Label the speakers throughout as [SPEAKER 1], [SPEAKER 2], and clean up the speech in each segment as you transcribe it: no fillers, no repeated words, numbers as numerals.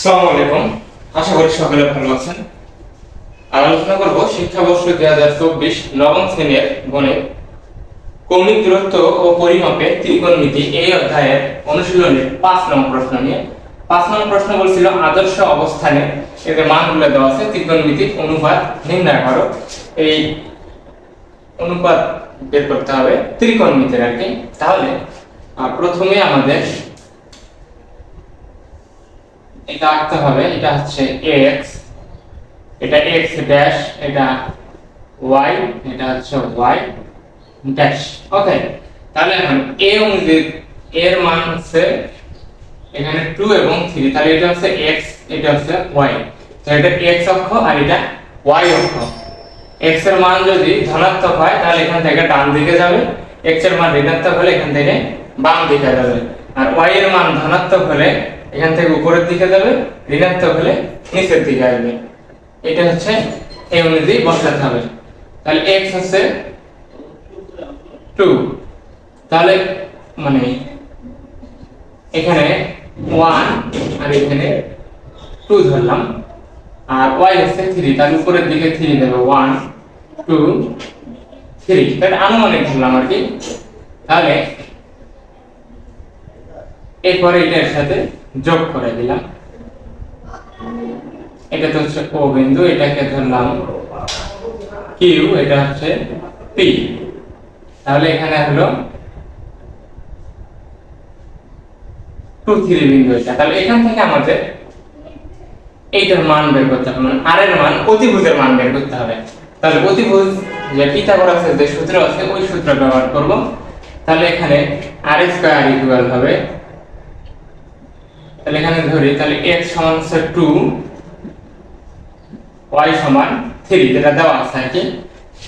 [SPEAKER 1] আসসালামু আলাইকুম। আশা করি সকলে ভালো আছেন। আলোচনা করব শিক্ষাবর্ষ 2024 নবম শ্রেণীর গণিত কৌণিক দূরত্ব ও পরিমাপে ত্রিকোণমিতি এই অধ্যায়ের অনুশীলনের 5 নং প্রশ্ন নিয়ে। 5 নং প্রশ্ন বলছিল আদর্শ অবস্থানে এর মানগুলো দেওয়া আছে, ত্রিকোণমিতিক অনুপাত নির্ণয় করো। এই অনুপাত বের করতে হবে ত্রিকোণমিতির আর কি। তাহলে প্রথমে আমাদের এটা আঁকতে হবে। এটা হচ্ছে x, এটা x ড্যাশ, এটা y, এটা হচ্ছে y ড্যাশ। ওকে, তাহলে এখন a অনুযায়ী এর মান হচ্ছে এখানে 2 এবং 3, তাহলে এটা হচ্ছে x, এটা হচ্ছে y। তাহলে এটা x অক্ষ আর এটা y অক্ষ। x এর মান যদি ধনাত্মক হয় তাহলে এখান থেকে ডান দিকে যাবে, x এর মান ঋণাত্মক হলে এখান থেকে বাম দিকে যাবে, আর y এর মান ধনাত্মক হলে এখান থেকে উপরের দিকে যাবে, ঋণাত্মক হলে নিচের দিকে আসবে। এটা হচ্ছে এই অনুযায়ী বসাতে হবে। তাহলে x হচ্ছে 2, তাহলে মানে এখানে 1 আর এখানে 2 ধরলাম, আর y হচ্ছে 3, তাহলে উপরের দিকে 3 দেব, 1 2 3, তাহলে আনুমানিক ধরলাম আর কি। তাহলে এরপরে এটার সাথে যোগ করে দিলাম। এটা তো হচ্ছে ও বিন্দু, এটাকে ধরলাম কিউ, এটা হচ্ছে পি। তাহলে এখানে হলো 2 3 বিন্দু এটা। তাহলে এখান থেকে আমাদের এইটার মান বের করতে হবে, মানে আর এর মান, অতিভুজের মান বের করতে হবে। তাহলে অতিভুজ যে পিথাগোরাসের যে সূত্র আছে ওই সূত্র ব্যবহার করব। তাহলে এখানে আর স্কয়ার ইকুয়াল হবে, তাহলে এখানে ধরি, তাহলে x সমান হচ্ছে 2, y সমান 3, যেটা দেওয়া আছে আর কি।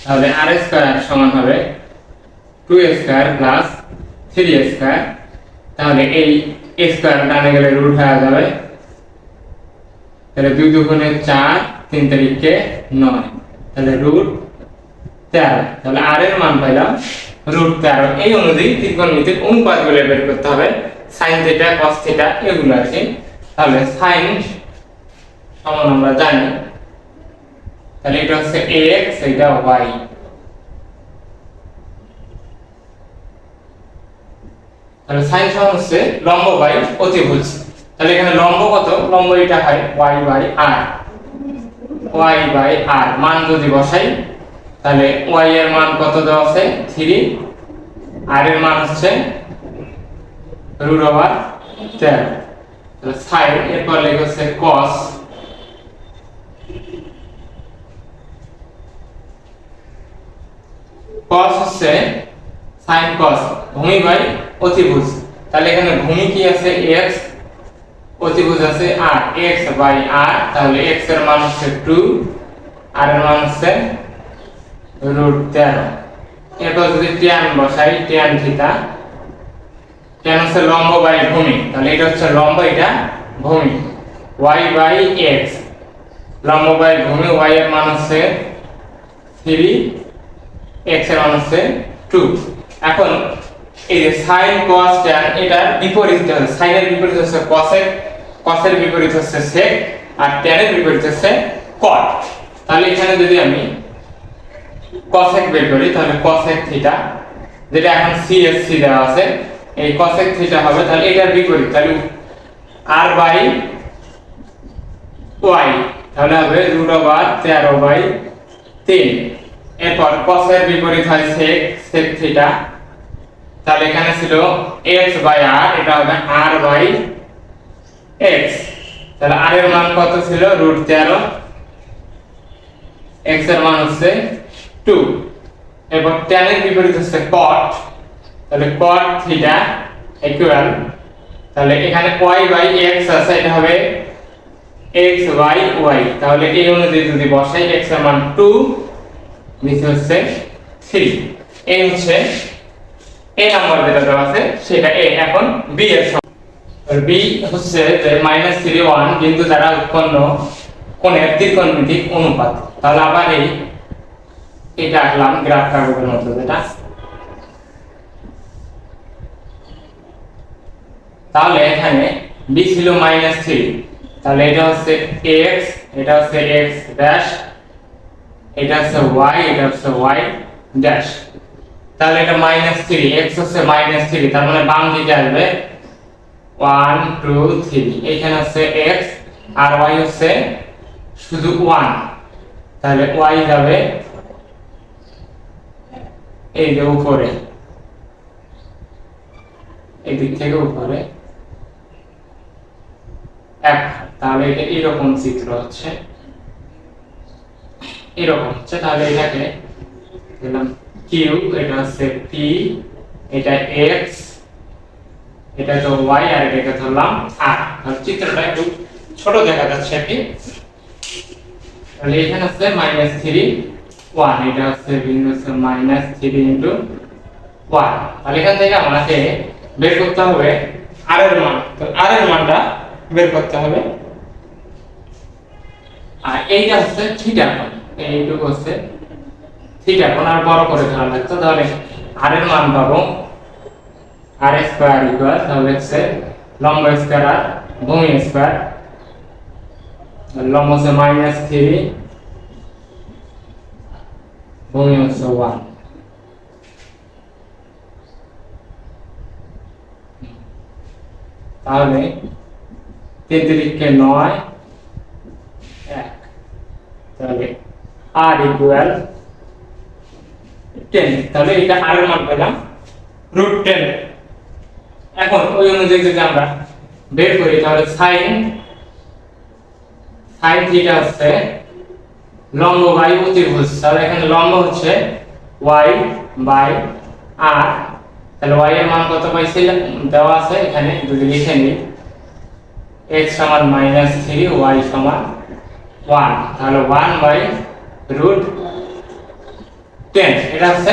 [SPEAKER 1] তাহলে r স্কয়ার সমান হবে 2 স্কয়ার প্লাস 3 স্কয়ার। তাহলে এই স্কয়ার ডানে গেলে রুট হয়ে যাবে, তাহলে 2 দুগুণে 4, 3 তারিখে 9, তাহলে রুট 13। তাহলে r এর মান পাইলাম রুট 13। এই অনুযায়ী ত্রিকোণমিতির অনুপাতগুলো বের করতে হবে, sin থিটা cos থিটা এগুলো আছে। তাহলে sin সমান আমরা জানি, তাহলে এটা হচ্ছে x, এটা y। তাহলে sin সমান হচ্ছে লম্ব বাই অতিভুজ। তাহলে এখানে লম্ব কত, লম্ব এটা হয় y by r, y by r। মান যদি বসাই তাহলে y এর মান কত দেওয়া আছে 3, r এর মান হচ্ছে রুট ওভার 13। তাহলে sin, এরপর লেখা হচ্ছে cos, cos হচ্ছে sin cos, ভূমি বাই অতিভুজ। তাহলে এখানে ভূমি কি আছে x, অতিভুজ আছে r, x বাই r। তাহলে x এর মান হচ্ছে 2, r এর মান হচ্ছে রুট 13। এরপর যদি tan বসাই, tan থিটা, tan হচ্ছে লম্ব বাই ভূমি, তাহলে এটা হচ্ছে লম্ব, এটা ভূমি, y বাই x, লম্ব বাই ভূমি, y এর মান হচ্ছে 3, x এর মান হচ্ছে 2। এখন এই যে sin cos tan, এটা বিপরীত হবে, sin এর বিপরীত হচ্ছে cosec, cos এর বিপরীত হচ্ছে sec, আর tan এর বিপরীত হচ্ছে cot। তাহলে এখানে যদি আমি cosec বের করি তাহলে cosec থিটা, যেটা এখন CSC দেওয়া আছে, এই cosec থিটা হবে, তাহলে এটার বিপরীত, তাহলে r বাই y, তাহলে হবে রুট ওভার 13 বাই 3। এরপর cos এর বিপরীত হয় sec, sec থিটা, তাহলে এখানে ছিল x বাই r, এটা হবে r বাই x। তাহলে r এর মান কত ছিল রুট 13, x এর মান হচ্ছে 2। এরপর tan এর বিপরীত হচ্ছে cot, তাহলে cot থিটা ইকুয়াল, তাহলে এখানে y বাই x আছে, এটা হবে x বাই y। তাহলে এই অনুযায়ী যদি বসাই x এর মান 2, নিচে হচ্ছে 3। এই হচ্ছে a নাম্বার যেটা দেওয়া আছে সেটা a। এখন b এর সমান, b হচ্ছে যে -3 1 বিন্দু দ্বারা উৎপন্ন কোণের ত্রিকোণমিতিক অনুপাত। তাহলে আবার এটা আঁকলাম গ্রাফ কাগজের মতো, যেটা তাহলে এখানে b ছিল -3, তাহলে এটা হচ্ছে x, এটা হচ্ছে x ড্যাশ, এটা হচ্ছে y, এটা হচ্ছে y ড্যাশ। তাহলে এটা -3, x হচ্ছে -3, তার মানে বাম দিকে আসবে 1 2 3, এখানে হচ্ছে x আর y হচ্ছে শুধু 1, তাহলে y যাবে এই যে উপরে, এই দিক থেকে উপরে এক। তাহলে এটা এরকম চিত্র হচ্ছে, এরকম হচ্ছে। তাহলে এটাকে দিলাম q, এটা হচ্ছে p, এটা x, এটা তো y, আর এটাকে ধরলাম r। তাহলে চিত্রটা একটু ছোট দেখা যাচ্ছে আর কি। তাহলে এখানে হচ্ছে -3 1, এটা হচ্ছে বিন্দু হচ্ছে -3 ইনটু 1। তাহলে এখান থেকে আমাকে বের করতে হবে r এর মান। তো r এর মানটা বের করতে হবে, আর এইটা হচ্ছে থিটা কোণ, এইটুকু হচ্ছে থিটা কোণ, আর বড় করে ধরা লাগতো। তাহলে r এর মান পাবো r স্কয়ার ইকুয়াল, তাহলে হচ্ছে লম্ব স্কয়ার আর ভূমি স্কয়ার। লম্ব হচ্ছে -3, ভূমি হচ্ছে 1। তাহলে 3 কে 9 1, তাহলে r ইকুয়াল 10। তাহলে এটা r এর মান পেলাম √10। এখন ওই অনুযায়ী যদি আমরা বের করি, তাহলে sin থিটা হচ্ছে লম্ব বাই অতিভুজ। তাহলে এখানে লম্ব হচ্ছে y বাই r, তাহলে y এর মান কত পাইছিলাম দেওয়া আছে এখানে, যদি লিখে নিই x সমান -3, y সমান 1, তাহলে 1 বাই √10, এটা হচ্ছে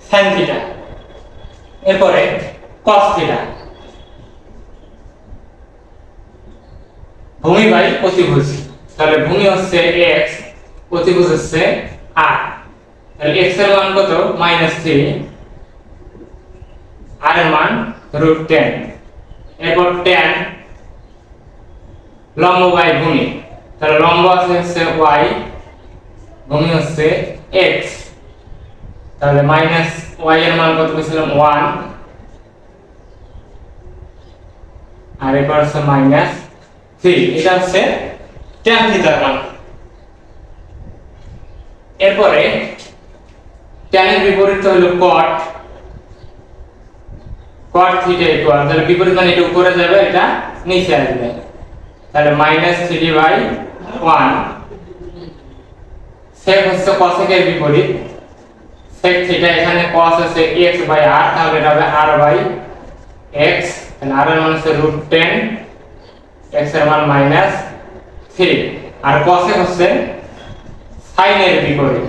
[SPEAKER 1] sin থিটা। এরপরে cos থিটা, ভূমি বাই অতিভুজ। তাহলে ভূমি হচ্ছে x, অতিভুজ হচ্ছে r। তাহলে x এর মান কত -3, r এর মান √10। এরপর tan লম্ব বাই ভূমি, তাহলে লম্ব আছে হচ্ছে y, ভূমি হচ্ছে x, তাহলে y এর মান কত পেয়েছিলাম 1, আর এরপর হচ্ছে -3, এটা হচ্ছে tan থিটার মান। এরপরে tan এর বিপরীত হলো cot থিটা ইকুয়াল, তাহলে বিপরীত মানে এটা উপরে যাবে, এটা নিচে আসবে। তাহলে -3/1, sec হচ্ছে cosec এর বিপরীত, sec থিটা, এখানে cos আছে x/r, তাহলে এটা হবে r/x। তাহলে r এর মান হচ্ছে √10, x এর মান -3, আর cosec হচ্ছে sin এর বিপরীত,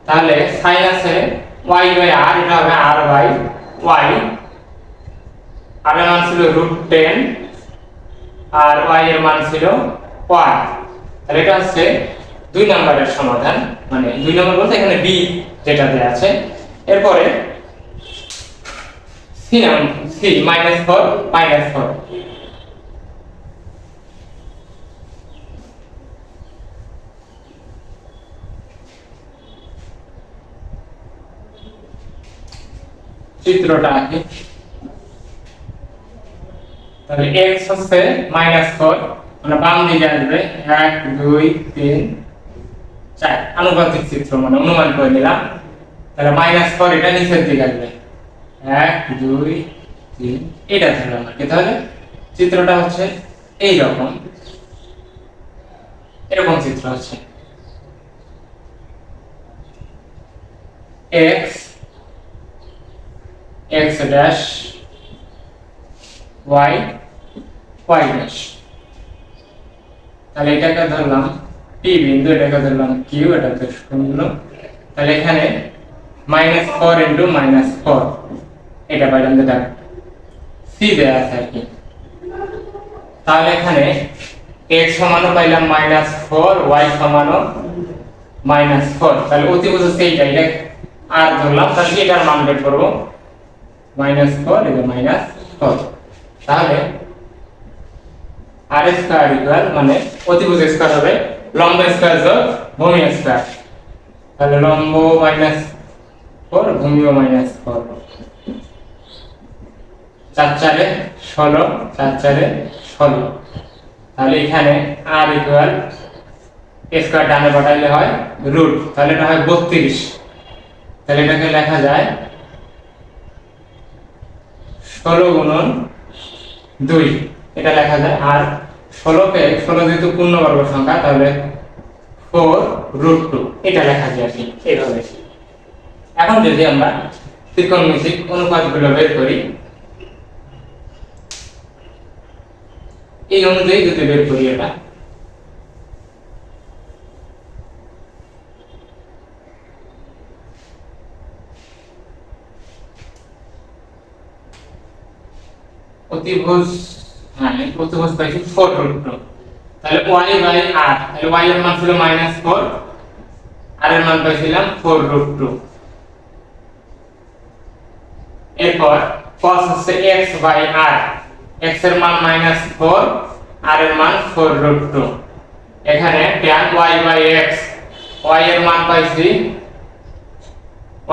[SPEAKER 1] তাহলে sin আছে y/r, এটা হবে r/y, r এর মান ছিল √10 আর y এর মান ছিল 1। তাহলে এটা হচ্ছে 2 নম্বরের সমাধান, মানে 2 নম্বর বলতে এখানে b যেটা দেয়া আছে। এরপরে c -4 চিত্রটা আঁকি। তাহলে x হচ্ছে -4, মানে বাম দিকে আসবে 1 2 3 4, আনুপাতিক চিত্র, মানে অনুমান করে নিলাম। তাহলে -4 এটা নিচের দিকে আসবে 1 2 3, এটা ধরলাম আর কি। তাহলে চিত্রটা হচ্ছে এই রকম, এরকম চিত্র হচ্ছে x ড্যাশ y ড্যাশ। তাহলে এটাকে ধরলাম p বিন্দু, এটাকে ধরলাম q, এটাকে 0। তাহলে এখানে -4 * -4, এটা পাইলাম, যেটা c দেয়া আছে আর কি। তাহলে এখানে x সমানও পাইলাম -4, y সমানও -4, তাহলে অতিভুজ হচ্ছে এইটা, এটা আর ধরলাম। তাহলে এটার মান বের করব -4, এটা -4। তাহলে আর স্কয়ার ইকুয়াল মানে অতিভুজ স্কয়ার হবে লম্ব স্কয়ার যোগ ভূমি স্কয়ার, তাহলে লম্ব মাইনাস 4 ভূমিও মাইনাস 4, 4 4 16, 4 4 16, তাহলে এখানে r ইকুয়াল স্কয়ার ডানে পাঠাইলে হয় রুট, তাহলে এটা হয় 32, তাহলে এটাকে লেখা যায় 16 গুণন 2 এটা লেখা যায়। আর 16 কে 16 যেহেতু পূর্ণবর্গ সংখ্যা তাহলে 4√2 এটা লেখা যায় আর কি এইভাবে। এখন যদি আমরা ত্রিকোণমিতিক অনুপাতগুলো বের করি, এই অনুযায়ী যদি বের করি এটা অতিভুজ, হ্যাঁ অতিভুজ পাইছি 4√2, তাহলে y বাই r, তাহলে y এর মান ছিল -4, r এর মান পাইছিলাম 4√2। এরপর cos হচ্ছে x বাই r, x এর মান -4, r এর মান 4√2। এখানে tan y by x, y এর মান পাইছি,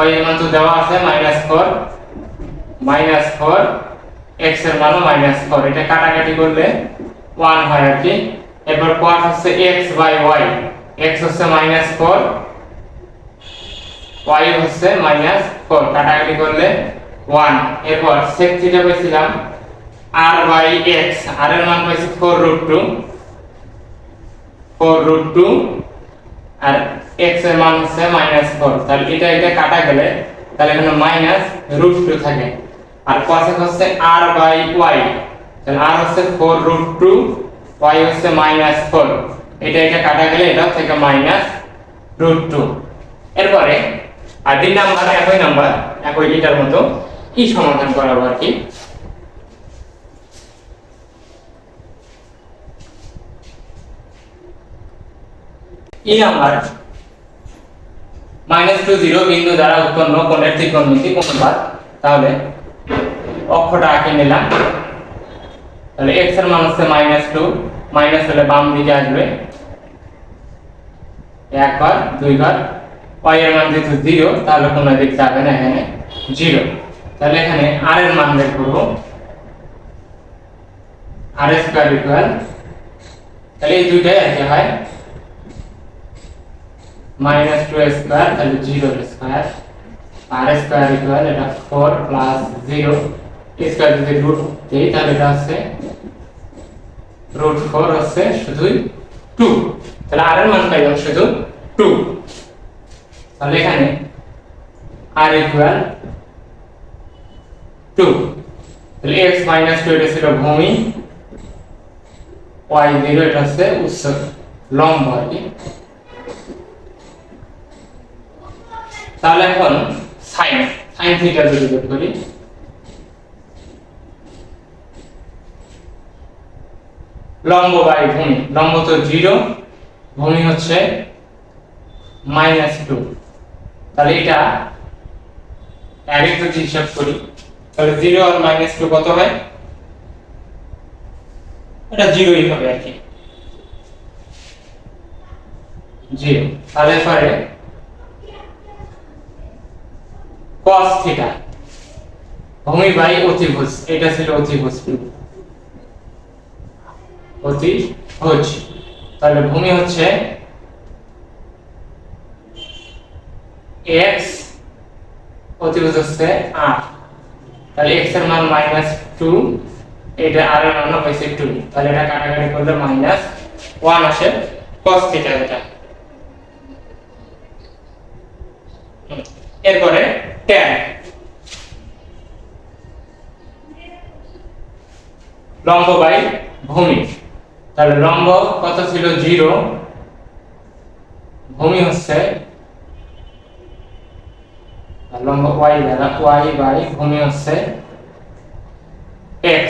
[SPEAKER 1] y এর মান তো দেওয়া আছে -4, x এর মানও -4, এটা কাটাকাটি করলে 1 হয় আর কি। এরপর cos হচ্ছে x বাই y, x হচ্ছে -4, y হচ্ছে -4, কাটাকাটি করলে 1। এরপর sec থিটা পেয়েছিলাম r বাই x, r এর মান পাইছি 4√2 আর x এর মান হচ্ছে -4, তাহলে এটা কাটা গেলে তাহলে এখানে -√2 থাকে। আর cos হচ্ছে r বাই y, তাহলে r হচ্ছে 4√2, y হচ্ছে -4, এটা কাটা গেলে এটা থেকে -√2। এরপরে আর তিন নাম্বার একই নাম্বার একই এটার মতো কি সমাধান করাবো আর কি। এই নাম্বার -2 0 বিন্দু দ্বারা উৎপন্ন কোণের ত্রিকোণমিতিক অনুপাত, তাহলে অক্ষটা আঁকে নিলাম, তাহলে x এর মান হচ্ছে -2, মাইনাস হলে বাম দিকে আসবে একবার দুইবার, y এর মান যেহেতু 0 তাহলে কোন দিক যাবে না, এখানে 0, তাহলে এখানে r এর মান বের করব, r স্কয়ার ইকুয়াল, তাহলে এই দুইটাই একই হয় -2 স্কয়ার, তাহলে 0 স্কয়ার, r স্কয়ার ইকুয়াল এটা 4 প্লাস 0 স্কয়ার যদি রুট দেই তাহলে এটা হচ্ছে √4 হচ্ছে শুধু 2, তাহলে r এর মান পাইলাম শুধু 2, তাহলে এখানে r ইকুয়াল 2, তাহলে x - 2 এটা ছিল ভূমি, y 0 এটা হচ্ছে উচ্চতা লম্ব আর কি। তাহলে এখন sin থিটা যদি বের করি, লম্ব বাই ভূমি, লম্ব তো 0, ভূমি হচ্ছে -2, তাহলে এটা ডাইরেক্ট যদি হিসাব করি তাহলে 0 আর -2 কত হয়, এটা 0ই হবে আর কি 0। তাহলে পরে cos থিটা, ভূমি বাই অতিভুজ, এটা ছিল অতিভুজ, তাহলে ভূমি হচ্ছে x, অতিভুজ হচ্ছে r, তাহলে x এর মান -2, এটা r এর মান হচ্ছে 2, তাহলে এটা কাটাকাটি করলে -1 আসে cos থিটা এটা। এরপরে tan, লম্ব বাই ভূমি, তাহলে লম্ব কত ছিল 0, ভূমি হচ্ছে লম্ব y দ্বারা y বাই ভূমি হচ্ছে x,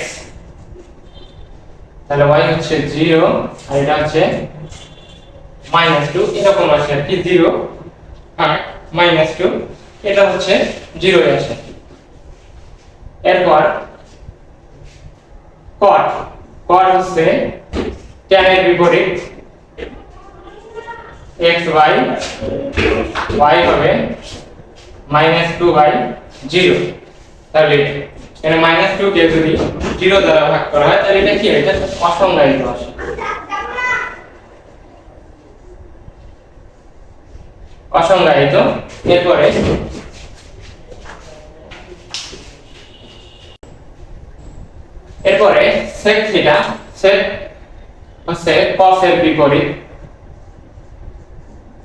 [SPEAKER 1] তাহলে y হচ্ছে 0 আর এটা হচ্ছে -2, এরকম আসে আর কি 0 আর -2, এটা হচ্ছে 0 এ আসে। এরপর cot হচ্ছে tan এর বিপরীত x বাই y হবে -2/0। তাহলে এখানে -2 কে যদি 0 দ্বারা ভাগ করা হয় তাহলে এটা কি হয়? এটা অসংজ্ঞায়িত আসে। অসংজ্ঞায়িত। এরপরে sec থিটা, sec হচ্ছে cos এর বিপরীত,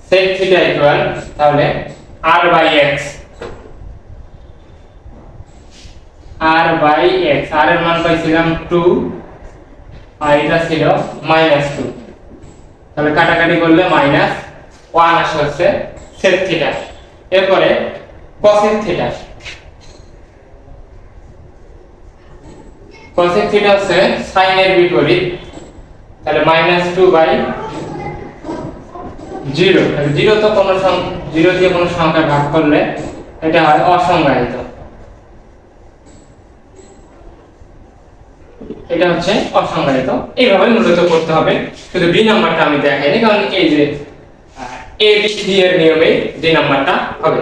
[SPEAKER 1] sec থিটা ইকুয়াল তাহলে r by x, r by x, r এর মান পাইছিলাম 2 আর এটা ছিল -2, তাহলে কাটাকাটি করলে -1 আসে হচ্ছে sec থিটা। এরপরে cosec থিটা, cosec থিটা হচ্ছে sin এর বিপরীত, তাহলে -2/0, তাহলে 0 তো কোনো 0 দিয়ে কোনো সংখ্যা ভাগ করলে এটা হয় অসংজ্ঞায়িত। এটা হচ্ছে অসংজ্ঞায়িত। এইভাবে মূলত করতে হবে। শুধু বি নাম্বারটা আমি দেখাইনি, কারণ এই যে এ বি সি এর নিয়মে যে নাম্বারটা হবে।